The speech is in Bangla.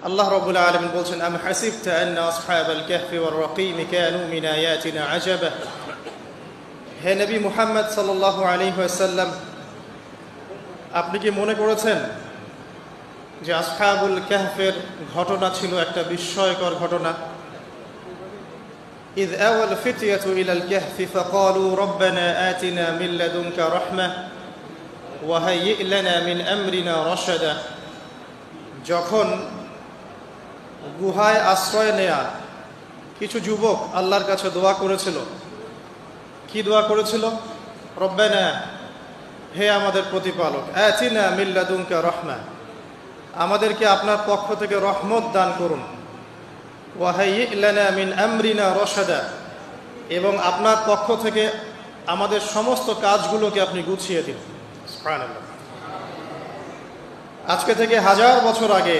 আল্লাহ রাব্বুল আলামিন বলছেন, আম হাসিবতা আন্না আসহাবাল কাহফি ওয়ার রাকিম কানু মিন আয়াতিনা আজাবা। হে নবী মুহাম্মদ সাল্লাল্লাহু আলাইহি ওয়াসাল্লাম, আপনি কি মনে করেছেন যে আসহাবুল কাহফের ঘটনা ছিল একটা বিস্ময়কর ঘটনা? ইয আওয়াল ফিতয়াতু ইলাল কাহফি ফাকালু রব্বানা আতিনা মিন লাদুনকা রাহমাহ ওয়া হাইয়্ লানা মিন আমরিনা রাশাদা। যখন গুহায় আশ্রয় নেয়া কিছু যুবক আল্লাহর কাছে দোয়া করেছিল, কি দোয়া করেছিল? রব্বানা, হে আমাদের প্রতিপালক, আতিনা মিন লাদুনকা রাহমাহ, আমাদেরকে আপনার পক্ষ থেকে রহমত দান করুন, ওয়া হাইয়্ লানা মিন আমরিনা রাশাদা, এবং আপনার পক্ষ থেকে আমাদের সমস্ত কাজগুলোকে আপনি গুছিয়ে দিন। সুবহানাল্লাহ। আজকে থেকে 1000 বছর আগে